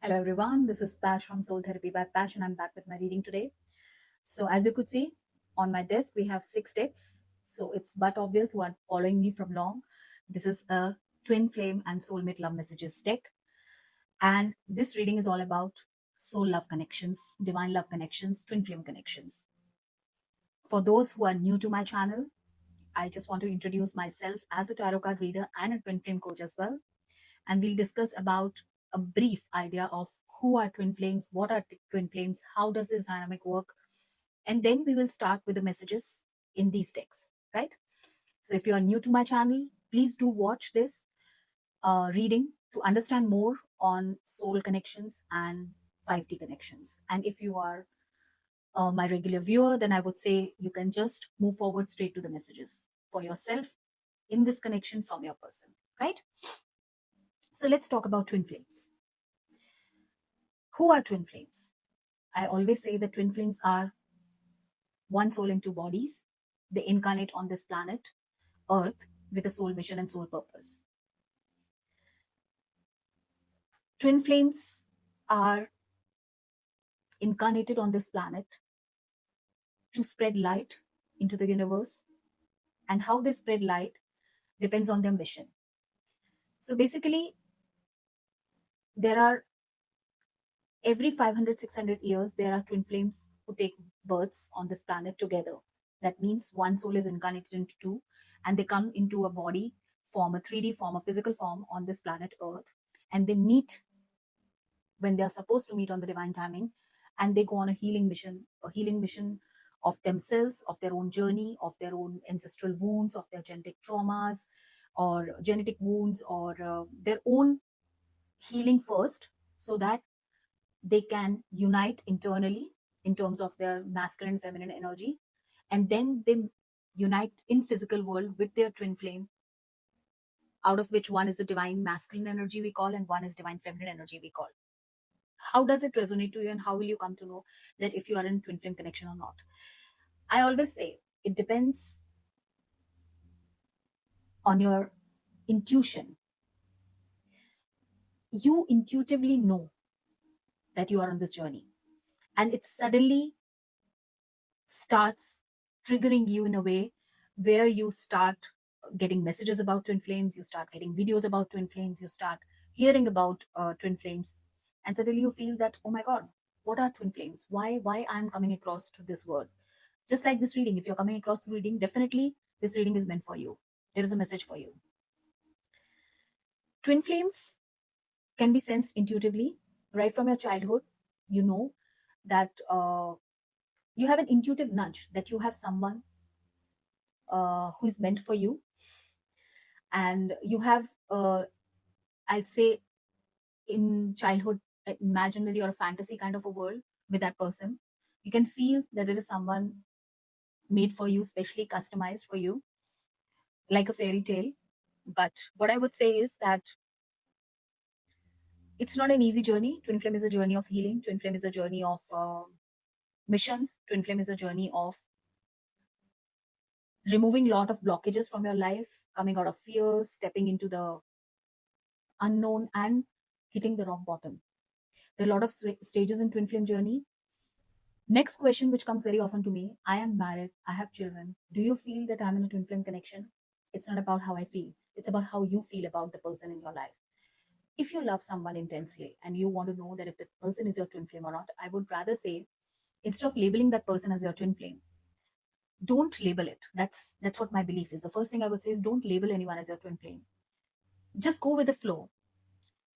Hello everyone, this is Pash from Soul Therapy by Pash and I'm back with my reading today. So as you could see on my desk, we have 6 decks. So it's but obvious who are following me from long. This is a twin flame and soulmate love messages deck. And this reading is all about soul love connections, divine love connections, twin flame connections. For those who are new to my channel, I just want to introduce myself as a tarot card reader and a twin flame coach as well. And we'll discuss about a brief idea of who are twin flames, what are twin flames, how does this dynamic work, and then we will start with the messages in these texts, right? So if you are new to my channel, please do watch this reading to understand more on soul connections and 5D connections. And if you are my regular viewer, then I would say you can just move forward straight to the messages for yourself in this connection from your person, right? So let's talk about twin flames. Who are twin flames? I always say that twin flames are one soul in two bodies. They incarnate on this planet, Earth, with a soul mission and soul purpose. Twin flames are incarnated on this planet to spread light into the universe, and how they spread light depends on their mission. So basically, there are every 500, 600 years, there are twin flames who take births on this planet together. That means one soul is incarnated into two, and they come into a body, form a 3D form, a physical form on this planet Earth, and they meet when they are supposed to meet on the divine timing, and they go on a healing mission of themselves, of their own journey, of their own ancestral wounds, of their genetic traumas or genetic wounds, or their own healing first, so that they can unite internally in terms of their masculine and feminine energy, and then they unite in physical world with their twin flame, out of which one is the divine masculine energy we call and one is divine feminine energy we call. How does it resonate to you, and how will you come to know that if you are in twin flame connection or not? I always say it depends on your intuition. You intuitively know that you are on this journey, and it suddenly starts triggering you in a way where you start getting messages about twin flames, you start getting videos about twin flames, you start hearing about twin flames, and suddenly you feel that, oh my god, what are twin flames? Why I'm coming across to this word? Just like this reading, if you're coming across the reading, definitely this reading is meant for you. There is a message for you. Twin flames can be sensed intuitively right from your childhood. You know that you have an intuitive nudge that you have someone who is meant for you, and you have I'll say in childhood imaginary or a fantasy kind of a world with that person. You can feel that there is someone made for you, specially customized for you, like a fairy tale. But what I would say is that it's not an easy journey. Twin flame is a journey of healing. Twin flame is a journey of missions. Twin flame is a journey of removing a lot of blockages from your life, coming out of fears, stepping into the unknown, and hitting the rock bottom. There are a lot of stages in twin flame journey. Next question, which comes very often to me: I am married, I have children. Do you feel that I'm in a twin flame connection? It's not about how I feel, it's about how you feel about the person in your life. If you love someone intensely and you want to know that if the person is your twin flame or not, I would rather say, instead of labeling that person as your twin flame, don't label it. That's what my belief is. The first thing I would say is, don't label anyone as your twin flame. Just go with the flow.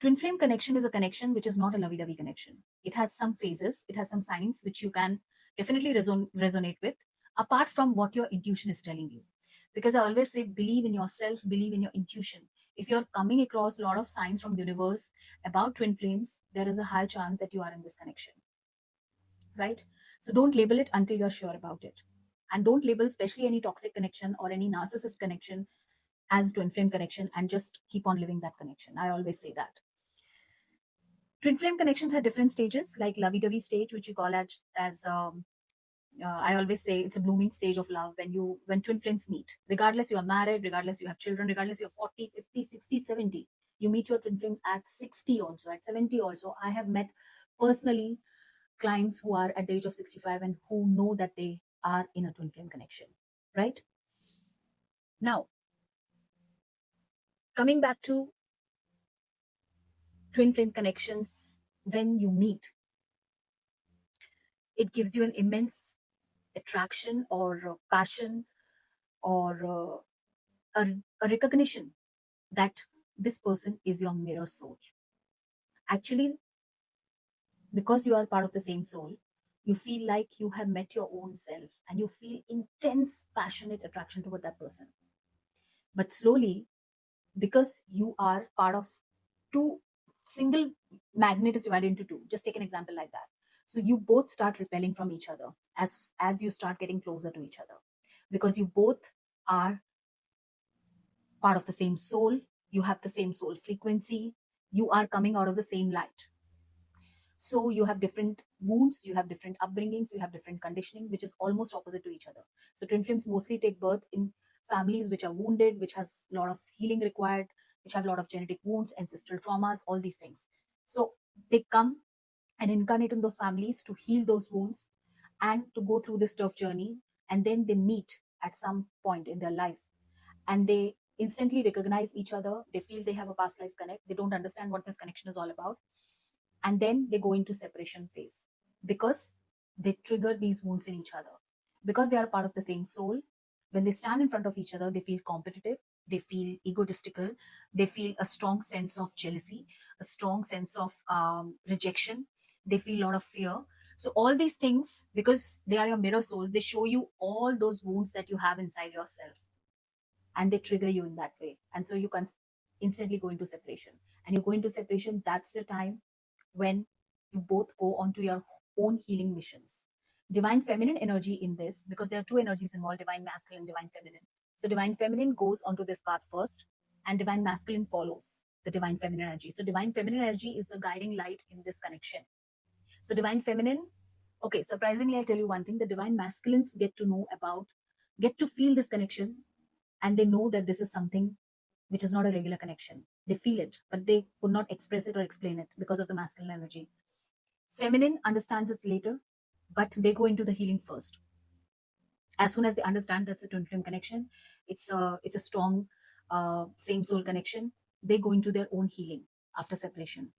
Twin flame connection is a connection which is not a lovey-dovey connection. It has some phases, it has some signs which you can definitely resonate with, apart from what your intuition is telling you. Because I always say, believe in yourself, believe in your intuition. If you're coming across a lot of signs from universe about twin flames, there is a high chance that you are in this connection, right? So don't label it until you're sure about it. And don't label especially any toxic connection or any narcissist connection as twin flame connection, and just keep on living that connection. I always say that. Twin flame connections have different stages, like lovey-dovey stage, which you call as I always say it's a blooming stage of love when twin flames meet. Regardless you are married, regardless you have children, regardless you're 40, 50, 60, 70, You meet your twin flames at 60 also, at 70 also. I have met personally clients who are at the age of 65 and who know that they are in a twin flame connection, right? Now, coming back to twin flame connections, when you meet, it gives you an immense attraction or passion or a recognition that this person is your mirror soul. Actually, because you are part of the same soul, you feel like you have met your own self and you feel intense, passionate attraction toward that person. But slowly, because you are part of two, single magnet is divided into two. Just take an example like that. So you both start repelling from each other as you start getting closer to each other, because you both are part of the same soul. You have the same soul frequency. You are coming out of the same light. So you have different wounds, you have different upbringings, you have different conditioning, which is almost opposite to each other. So twin flames mostly take birth in families which are wounded, which has a lot of healing required, which have a lot of genetic wounds, ancestral traumas, all these things. So they come and incarnate in those families to heal those wounds and to go through this tough journey. And then they meet at some point in their life and they instantly recognize each other. They feel they have a past life connect. They don't understand what this connection is all about. And then they go into separation phase because they trigger these wounds in each other. Because they are part of the same soul, when they stand in front of each other, they feel competitive, they feel egotistical, they feel a strong sense of jealousy, a strong sense of rejection, they feel a lot of fear. So all these things, because they are your mirror soul, they show you all those wounds that you have inside yourself and they trigger you in that way. And so you can instantly go into separation. And you go into separation, that's the time when you both go onto your own healing missions. Divine feminine energy in this, because there are two energies involved, divine masculine, divine feminine. So divine feminine goes onto this path first, and divine masculine follows the divine feminine energy. So divine feminine energy is the guiding light in this connection. So divine feminine, okay, surprisingly, I'll tell you one thing, the divine masculines get to feel this connection, and they know that this is something which is not a regular connection. They feel it, but they could not express it or explain it because of the masculine energy. Feminine understands it later, but they go into the healing first. As soon as they understand that's a twin flame connection, it's a strong same soul connection. They go into their own healing after separation.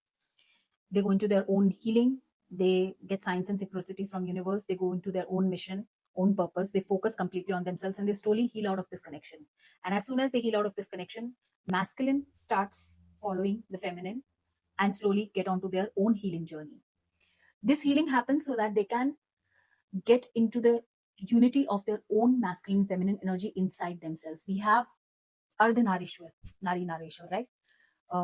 They go into their own healing. They get signs and synchronicities from universe. They go into their own mission, own purpose. They focus completely on themselves and they slowly heal out of this connection. And as soon as they heal out of this connection, masculine starts following the feminine and slowly get onto their own healing journey. This healing happens so that they can get into the unity of their own masculine feminine energy inside themselves. We have Ardhanarishwar, Nari Narishwar, right?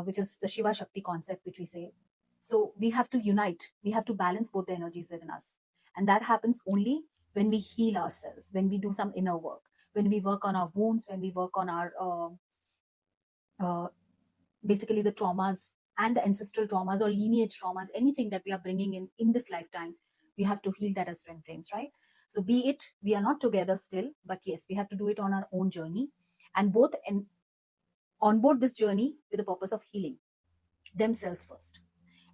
Which is the Shiva Shakti concept, which we say. So we have to unite, we have to balance both the energies within us. And that happens only when we heal ourselves, when we do some inner work, when we work on our wounds, when we work on our uh, basically the traumas and the ancestral traumas or lineage traumas, anything that we are bringing in this lifetime, we have to heal that as twin flames, right? So be it we are not together still, but yes, we have to do it on our own journey, and both and onboard this journey with the purpose of healing themselves first.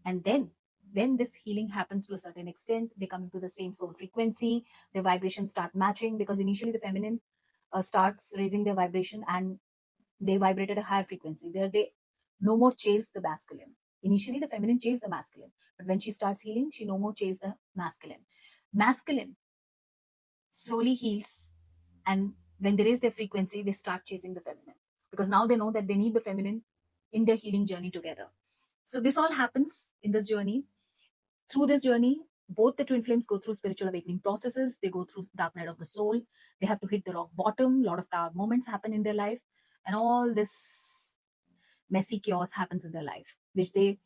And then when this healing happens to a certain extent, they come into the same soul frequency, their vibrations start matching, because initially the feminine starts raising their vibration and they vibrate at a higher frequency where they no more chase the masculine. Initially the feminine chase the masculine, but when she starts healing, she no more chase the masculine. Masculine slowly heals, and when they raise their frequency, they start chasing the feminine, because now they know that they need the feminine in their healing journey together. So this all happens in this journey. Through this journey, both the twin flames go through spiritual awakening processes. They go through dark night of the soul. They have to hit the rock bottom. A lot of tower moments happen in their life, and all this messy chaos happens in their life, which they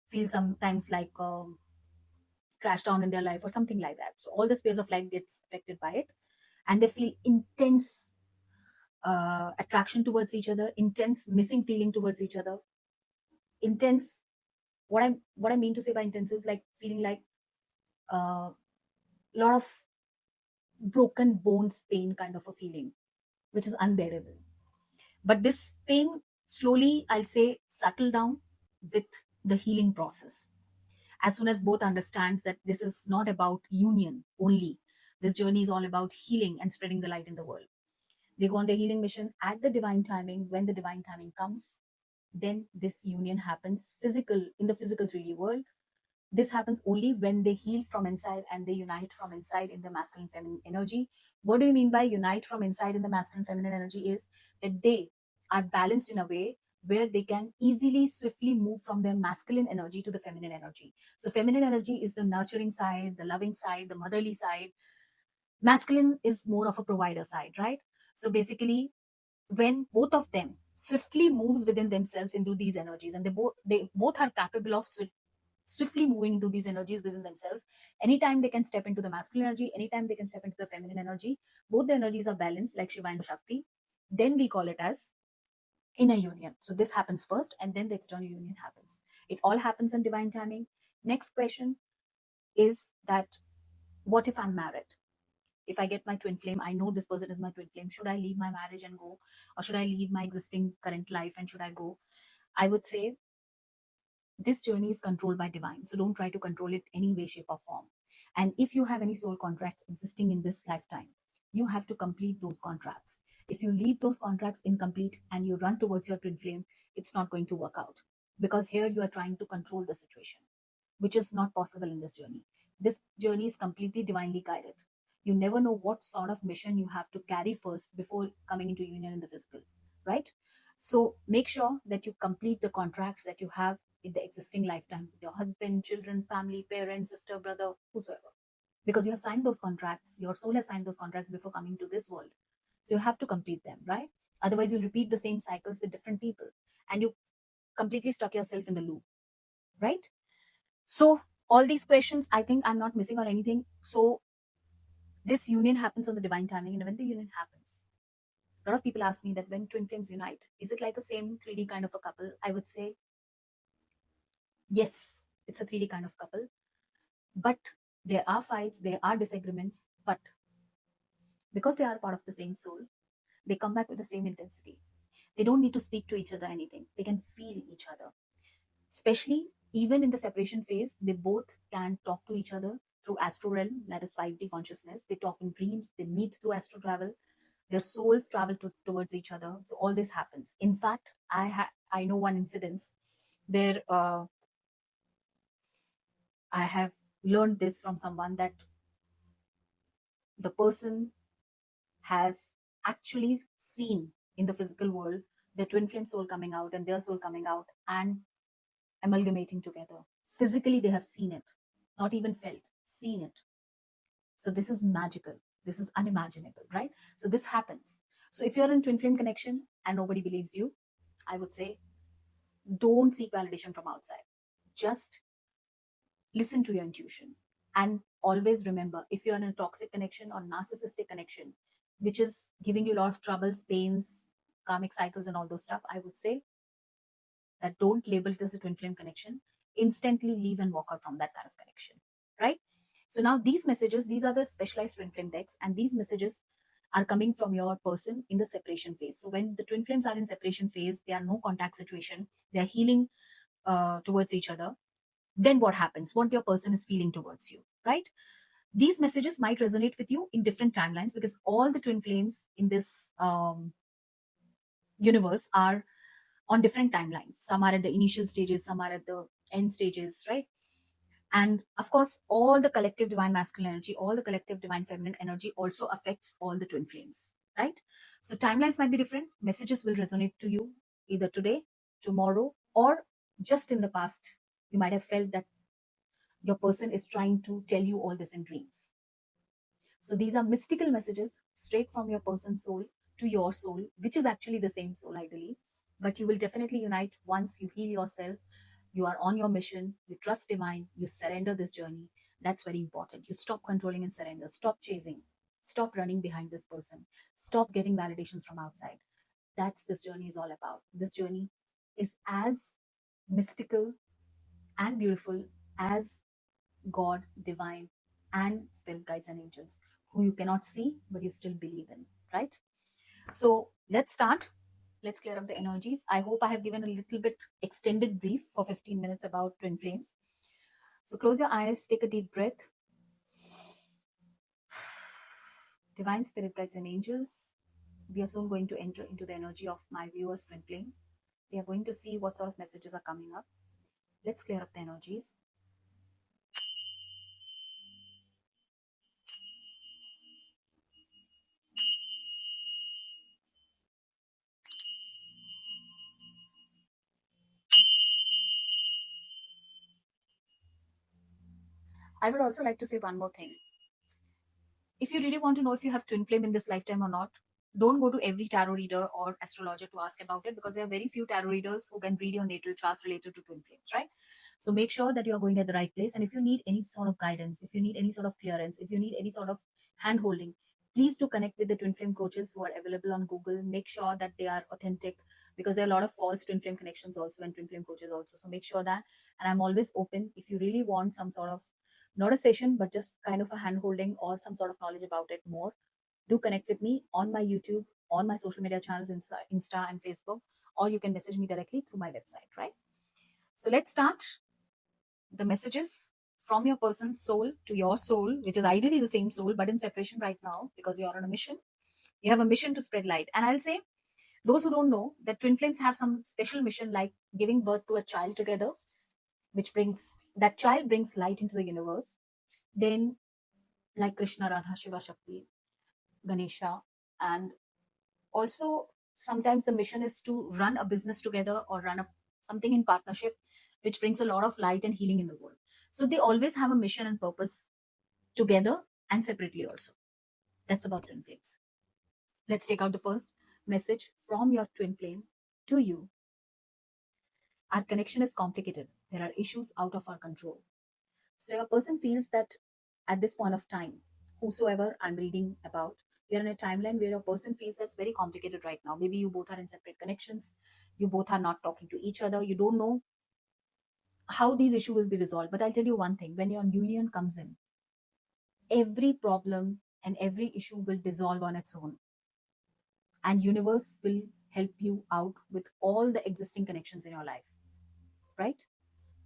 feel sometimes like crash down in their life or something like that. So all the space of life gets affected by it, and they feel intense attraction towards each other, intense missing feeling towards each other, intense. What I mean to say by intense is like feeling like a lot of broken bones pain kind of a feeling, which is unbearable. But this pain Slowly, I'll say, settle down with the healing process. As soon as both understands that this is not about union only, this journey is all about healing and spreading the light in the world. They go on the healing mission at the divine timing. When the divine timing comes, then this union happens physical in the physical 3D world. This happens only when they heal from inside and they unite from inside in the masculine feminine energy. What do you mean by unite from inside in the masculine feminine energy? Is that they are balanced in a way where they can easily, swiftly move from their masculine energy to the feminine energy. So, feminine energy is the nurturing side, the loving side, the motherly side. Masculine is more of a provider side, right? So, basically, when both of them swiftly moves within themselves into these energies, and they both are capable of swiftly moving into these energies within themselves. Anytime they can step into the masculine energy, anytime they can step into the feminine energy, both the energies are balanced like Shiva and Shakti. Then we call it as inner union. So this happens first, and then the external union happens. It all happens in divine timing. Next question is that, what if I'm married? If I get my twin flame, I know this person is my twin flame. Should I leave my marriage and go, or should I leave my existing current life and should I go? I would say this journey is controlled by divine, so don't try to control it any way, shape, or form. And if you have any soul contracts existing in this lifetime, you have to complete those contracts. If you leave those contracts incomplete and you run towards your twin flame, it's not going to work out, because here you are trying to control the situation, which is not possible in this journey. This journey is completely divinely guided. You never know what sort of mission you have to carry first before coming into union in the physical, right? So make sure that you complete the contracts that you have in the existing lifetime with your husband, children, family, parents, sister, brother, whosoever. Because you have signed those contracts, your soul has signed those contracts before coming to this world. So you have to complete them, right? Otherwise, you'll repeat the same cycles with different people and you completely stuck yourself in the loop, right? So, all these questions, I think I'm not missing on anything. So, this union happens on the divine timing, and when the union happens, a lot of people ask me that when twin flames unite, is it like a same 3D kind of a couple? I would say yes, it's a 3D kind of couple, but there are fights, there are disagreements, but because they are part of the same soul, they come back with the same intensity. They don't need to speak to each other anything, they can feel each other. Especially even in the separation phase, they both can talk to each other through astral realm, that is 5D consciousness. They talk in dreams, they meet through astral travel, their souls travel towards each other. So all this happens. In fact, I know one incident where I have learned this from someone, that the person has actually seen in the physical world the twin flame soul coming out and their soul coming out and amalgamating together. Physically, they have seen it, not even felt, seen it. So this is magical. This is unimaginable, right? So this happens. So if you're in twin flame connection and nobody believes you, I would say don't seek validation from outside. Just listen to your intuition. And always remember, if you're in a toxic connection or narcissistic connection, which is giving you a lot of troubles, pains, karmic cycles, and all those stuff, I would say that don't label it as a twin flame connection. Instantly leave and walk out from that kind of connection, right? So now these messages, these are the specialized twin flame decks, and these messages are coming from your person in the separation phase. So when the twin flames are in separation phase, they are no contact situation, they are healing towards each other. Then what happens? What your person is feeling towards you, right? These messages might resonate with you in different timelines, because all the twin flames in this universe are on different timelines. Some are at the initial stages, some are at the end stages, right? And of course, all the collective divine masculine energy, all the collective divine feminine energy also affects all the twin flames, right? So timelines might be different. Messages will resonate to you either today, tomorrow, or just in the past. You might have felt that your person is trying to tell you all this in dreams. So these are mystical messages straight from your person's soul to your soul, which is actually the same soul, ideally. But you will definitely unite once you heal yourself. You are on your mission, you trust divine, you surrender this journey. That's very important. You stop controlling and surrender. Stop chasing. Stop running behind this person. Stop getting validations from outside. That's this journey is all about. This journey is as mystical and beautiful as God, divine, and spirit guides and angels, who you cannot see but you still believe in, right? So let's start. Let's clear up the energies. I hope I have given a little bit extended brief for 15 minutes about twin flames. So close your eyes, take a deep breath. Divine spirit guides and angels, we are soon going to enter into the energy of my viewers twin flame. We are going to see what sort of messages are coming up. Let's clear up the energies. I would also like to say one more thing. If you really want to know if you have twin flame in this lifetime or not, don't go to every tarot reader or astrologer to ask about it, because there are very few tarot readers who can read your natal charts related to twin flames, right? So make sure that you are going at the right place. And if you need any sort of guidance, if you need any sort of clearance, if you need any sort of hand holding, please do connect with the twin flame coaches who are available on Google. Make sure that they are authentic, because there are a lot of false twin flame connections also and twin flame coaches also. So make sure that, and I'm always open if you really want some sort of, not a session, but just kind of a hand holding or some sort of knowledge about it more, do connect with me on my YouTube, on my social media channels, Insta and Facebook, or you can message me directly through my website, right? So let's start the messages from your person's soul to your soul, which is ideally the same soul, but in separation right now because you're on a mission. You have a mission to spread light. And I'll say, those who don't know that twin flames have some special mission, like giving birth to a child together, which brings, that child brings light into the universe. Then, like Krishna, Radha, Shiva, Shakti, Ganesha, and also sometimes the mission is to run a business together or run a something in partnership, which brings a lot of light and healing in the world. So they always have a mission and purpose together and separately also. That's about twin flames. Let's take out the first message from your twin flame to you. Our connection is complicated. There are issues out of our control. So a person feels that at this point of time, whosoever I'm reading about, you're in a timeline where a person feels that's very complicated right now. Maybe you both are in separate connections. You both are not talking to each other. You don't know how these issues will be resolved. But I'll tell you one thing, when your union comes in, every problem and every issue will dissolve on its own. And universe will help you out with all the existing connections in your life. Right?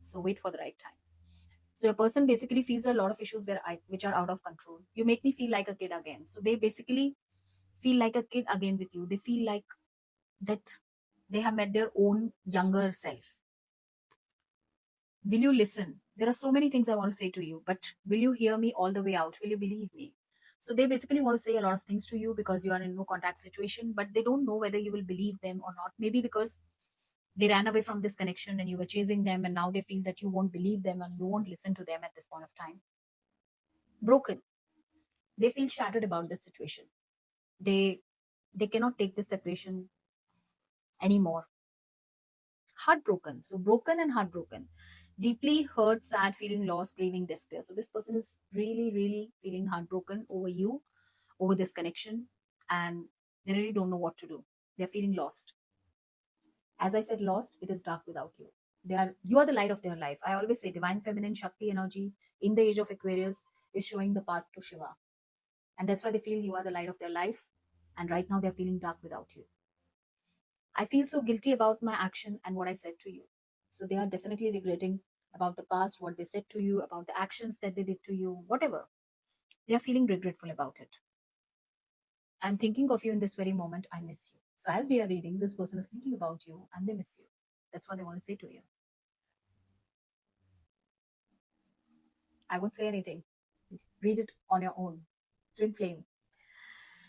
So wait for the right time. So a person basically feels a lot of issues which are out of control. You make me feel like a kid again. So they basically feel like a kid again with you. They feel like that they have met their own younger self. Will you listen? There are so many things I want to say to you, but will you hear me all the way out? Will you believe me? So they basically want to say a lot of things to you because you are in no contact situation, but they don't know whether you will believe them or not. Maybe because they ran away from this connection and you were chasing them, and now they feel that you won't believe them and you won't listen to them at this point of time. Broken. They feel shattered about this situation. They cannot take this separation anymore. Heartbroken. So broken and heartbroken. Deeply hurt, sad, feeling lost, grieving, despair. So this person is really, really feeling heartbroken over you, over this connection, and they really don't know what to do. They're feeling lost. As I said, lost, it is dark without you. You are the light of their life. I always say divine feminine Shakti energy in the age of Aquarius is showing the path to Shiva. And that's why they feel you are the light of their life. And right now they're feeling dark without you. I feel so guilty about my action and what I said to you. So they are definitely regretting about the past, what they said to you, about the actions that they did to you, whatever. They are feeling regretful about it. I'm thinking of you in this very moment. I miss you. So as we are reading, this person is thinking about you and they miss you. That's what they want to say to you. I won't say anything. Read it on your own. Twin flame.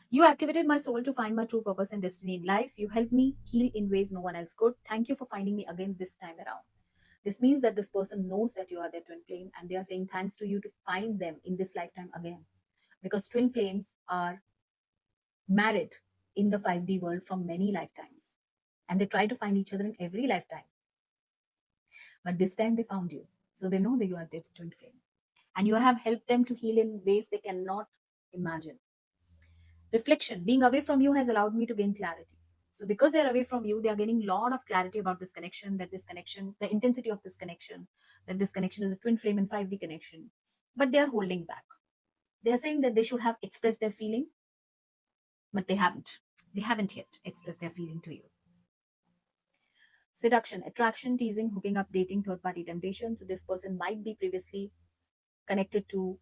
You activated my soul to find my true purpose and destiny in life. You helped me heal in ways no one else could. Thank you for finding me again this time around. This means that this person knows that you are their twin flame and they are saying thanks to you to find them in this lifetime again. Because twin flames are married in the 5D world from many lifetimes. And they try to find each other in every lifetime. But this time they found you. So they know that you are their twin flame. And you have helped them to heal in ways they cannot imagine. Reflection. Being away from you has allowed me to gain clarity. So because they're away from you, they are gaining a lot of clarity about this connection, that this connection, the intensity of this connection, that this connection is a twin flame and 5D connection. But they are holding back. They are saying that they should have expressed their feeling, but they haven't. They haven't yet expressed their feeling to you. Seduction, attraction, teasing, hooking up, dating, third party temptation. So this person might be previously connected to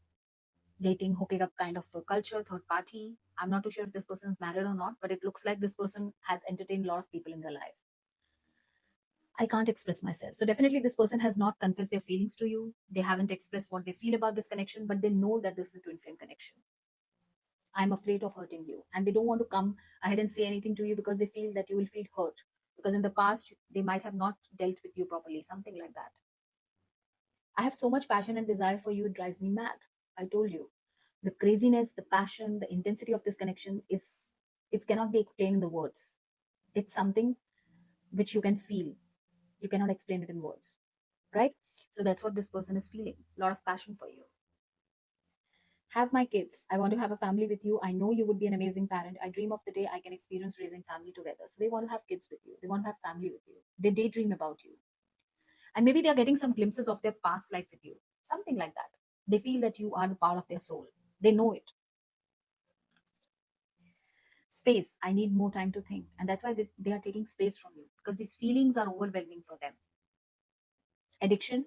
dating, hooking up kind of a culture, third party. I'm not too sure if this person is married or not, but it looks like this person has entertained a lot of people in their life. I can't express myself. So definitely this person has not confessed their feelings to you. They haven't expressed what they feel about this connection, but they know that this is a twin flame connection. I'm afraid of hurting you. And they don't want to come ahead and say anything to you because they feel that you will feel hurt. Because in the past, they might have not dealt with you properly, something like that. I have so much passion and desire for you, it drives me mad. I told you. The craziness, the passion, the intensity of this connection is, it cannot be explained in the words. It's something which you can feel. You cannot explain it in words. Right? So that's what this person is feeling. A lot of passion for you. Have my kids. I want to have a family with you. I know you would be an amazing parent. I dream of the day I can experience raising family together. So they want to have kids with you. They want to have family with you. They daydream about you. And maybe they're getting some glimpses of their past life with you. Something like that. They feel that you are the part of their soul. They know it. Space. I need more time to think. And that's why they are taking space from you because these feelings are overwhelming for them. Addiction.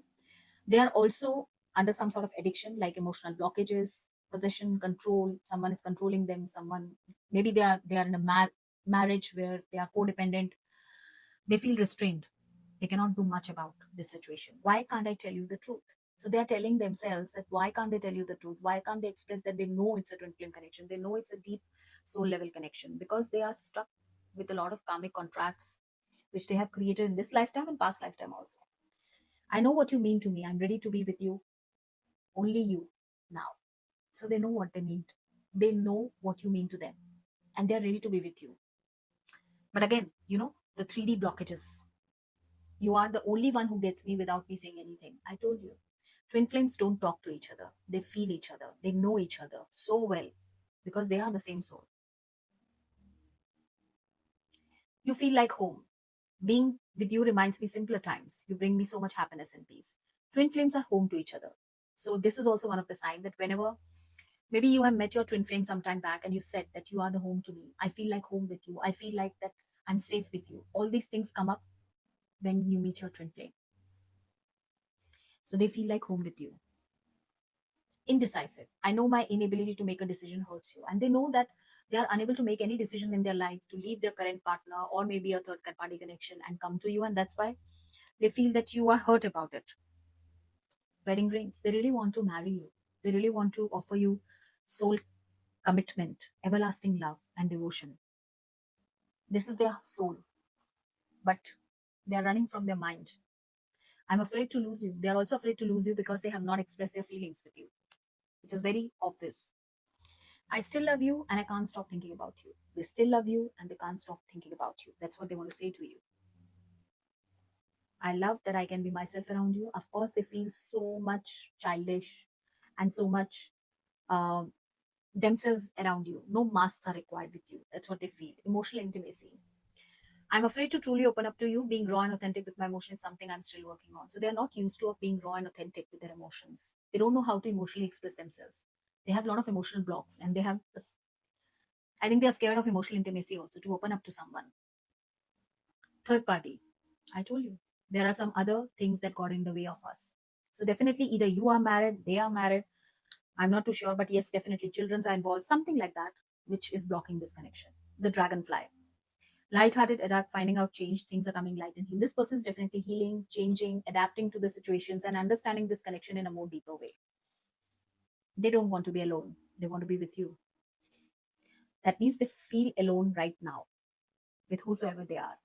They are also under some sort of addiction like emotional blockages, possession, control. Someone is controlling them. Someone, maybe they are in a marriage where they are codependent. They feel restrained. They cannot do much about this situation. Why can't I tell you the truth? So they are telling themselves that why can't they tell you the truth? Why can't they express that they know it's a twin flame connection? They know it's a deep soul level connection because they are stuck with a lot of karmic contracts which they have created in this lifetime and past lifetime also. I know what you mean to me. I'm ready to be with you, only you now. So they know what they mean. They know what you mean to them and they're ready to be with you. But again, the 3D blockages. You are the only one who gets me without me saying anything. I told you. Twin flames don't talk to each other. They feel each other. They know each other so well because they are the same soul. You feel like home. Being with you reminds me simpler times. You bring me so much happiness and peace. Twin flames are home to each other. So this is also one of the signs that whenever maybe you have met your twin flame sometime back and you said that you are the home to me. I feel like home with you. I feel like that I'm safe with you. All these things come up when you meet your twin flame. So they feel like home with you. Indecisive. I know my inability to make a decision hurts you. And they know that they are unable to make any decision in their life to leave their current partner or maybe a third party connection and come to you. And that's why they feel that you are hurt about it. Wedding rings. They really want to marry you. They really want to offer you soul commitment, everlasting love, and devotion. This is their soul. But they are running from their mind. I'm afraid to lose you. They are also afraid to lose you because they have not expressed their feelings with you, which is very obvious. I still love you and I can't stop thinking about you. They still love you and they can't stop thinking about you. That's what they want to say to you. I love that I can be myself around you. Of course, they feel so much childish and so much um themselves around you. No masks are required with you. That's what they feel. Emotional intimacy. I'm afraid to truly open up to you. Being raw and authentic with my emotions is something I'm still working on. So they're not used to of being raw and authentic with their emotions. They don't know how to emotionally express themselves. They have a lot of emotional blocks and they have I think they're scared of emotional intimacy also to open up to someone. Third party. I told you. There are some other things that got in the way of us. So definitely either you are married, they are married. I'm not too sure, but yes, definitely children are involved, something like that, which is blocking this connection. The dragonfly. Light-hearted, adapt, finding out change, things are coming light and heal. This person is definitely healing, changing, adapting to the situations and understanding this connection in a more deeper way. They don't want to be alone. They want to be with you. That means they feel alone right now with whosoever they are.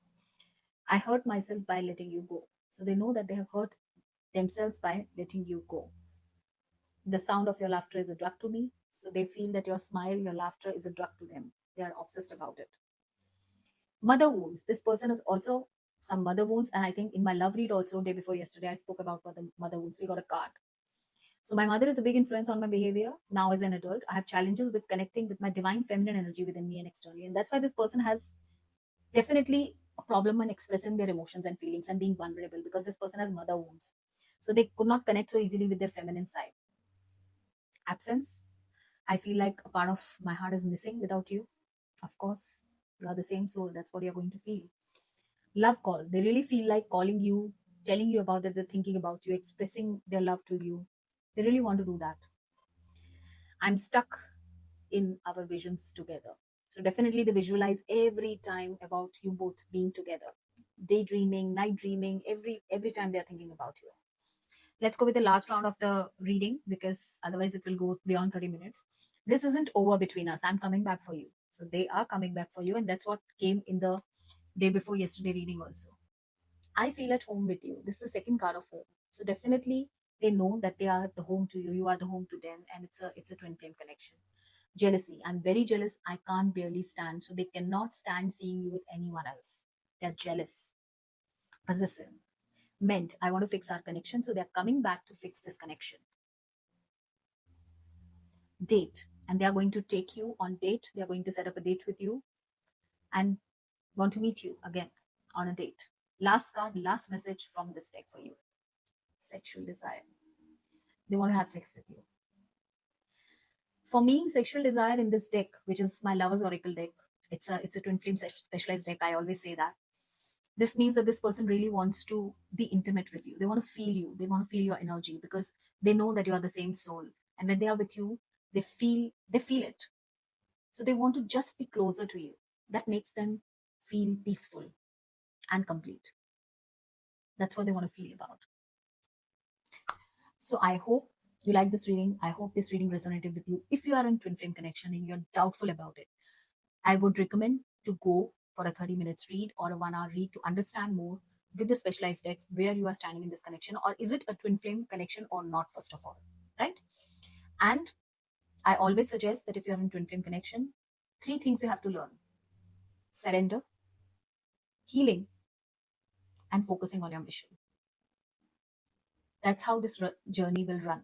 I hurt myself by letting you go. So they know that they have hurt themselves by letting you go. The sound of your laughter is a drug to me. So they feel that your smile, your laughter is a drug to them. They are obsessed about it. Mother wounds. This person is also some mother wounds. And I think in my love read also, day before yesterday, I spoke about the mother wounds. We got a card. So my mother is a big influence on my behavior. Now as an adult, I have challenges with connecting with my divine feminine energy within me and externally. And that's why this person has definitely a problem in expressing their emotions and feelings and being vulnerable because this person has mother wounds. So they could not connect so easily with their feminine side. Absence. I feel like a part of my heart is missing without you. Of course, you are the same soul. That's what you're going to feel. Love call. They really feel like calling you, telling you about that they're thinking about you, expressing their love to you. They really want to do that. I'm stuck in our visions together. So definitely they visualize every time about you both being together. Daydreaming, night dreaming, every time they're thinking about you. Let's go with the last round of the reading because otherwise it will go beyond 30 minutes. This isn't over between us. I'm coming back for you. So they are coming back for you, and that's what came in the day before yesterday reading also. I feel at home with you. This is the second card of home. So definitely they know that they are the home to you. You are the home to them, and it's a twin flame connection. Jealousy. I'm very jealous. I can't barely stand. So they cannot stand seeing you with anyone else. They're jealous. Possessive. Meant I want to fix our connection. So they're coming back to fix this connection. Date. And they are going to take you on date. They are going to set up a date with you and want to meet you again on a date. Last card, last message from this deck for you. Sexual desire. They want to have sex with you. For me, sexual desire in this deck, which is my Lover's Oracle deck, it's a twin flame specialized deck. I always say that. This means that this person really wants to be intimate with you. They want to feel you. They want to feel your energy because they know that you are the same soul. And when they are with you, they feel it. So they want to just be closer to you. That makes them feel peaceful and complete. That's what they want to feel about. So I hope you like this reading. I hope this reading resonated with you. If you are in twin flame connection and you're doubtful about it, I would recommend to go for a 30 minutes read or a 1 hour read to understand more with the specialized decks where you are standing in this connection, or is it a twin flame connection or not, first of all, right? And I always suggest that if you are in twin flame connection, three things you have to learn: surrender, healing, and focusing on your mission. That's how this journey will run.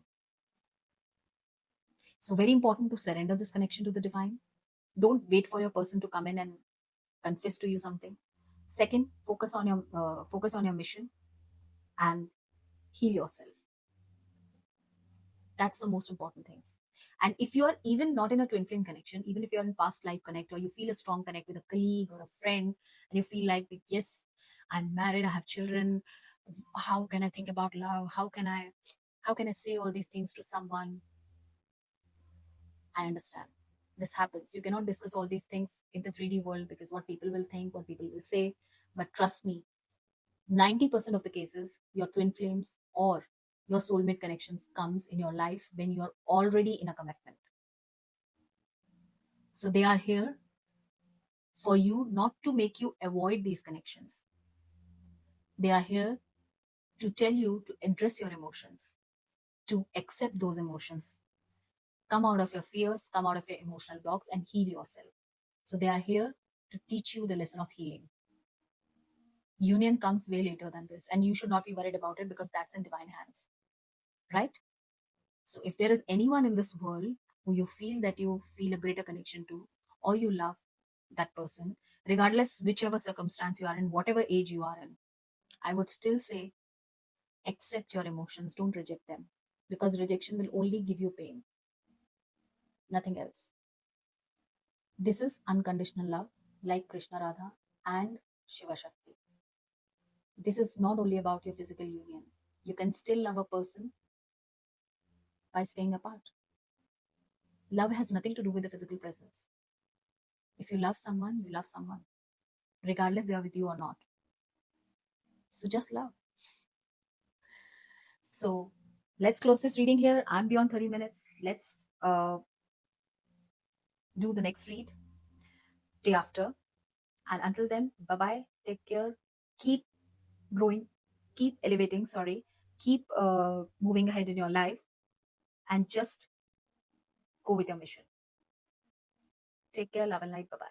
So, very important to surrender this connection to the divine. Don't wait for your person to come in and confess to you something. Second, focus on your mission and heal yourself. That's the most important things. And if you are even not in a twin flame connection, even if you're in past life connect, or you feel a strong connect with a colleague or a friend, and you feel like, yes, I'm married, I have children, how can I think about love? How can I say all these things to someone? I understand. This happens. You cannot discuss all these things in the 3D world because what people will think, what people will say. But trust me, 90% of the cases, your twin flames or your soulmate connections comes in your life when you're already in a commitment. So they are here for you, not to make you avoid these connections. They are here to tell you to address your emotions, to accept those emotions, come out of your fears, come out of your emotional blocks, and heal yourself. So they are here to teach you the lesson of healing. Union comes way later than this, and you should not be worried about it because that's in divine hands, right? So if there is anyone in this world who you feel that you feel a greater connection to, or you love that person, regardless whichever circumstance you are in, whatever age you are in, I would still say accept your emotions, don't reject them, because rejection will only give you pain, nothing else. This is unconditional love, like Krishna Radha and Shiva Shakti. This is not only about your physical union. You can still love a person by staying apart. Love has nothing to do with the physical presence. If you love someone, you love someone, regardless they are with you or not. So just love. So let's close this reading here. I'm beyond 30 minutes. Let's do the next read day after. And until then, bye bye. Take care. Keep growing. Keep elevating. Sorry. Keep moving ahead in your life, and just go with your mission. Take care. Love and light. Bye bye.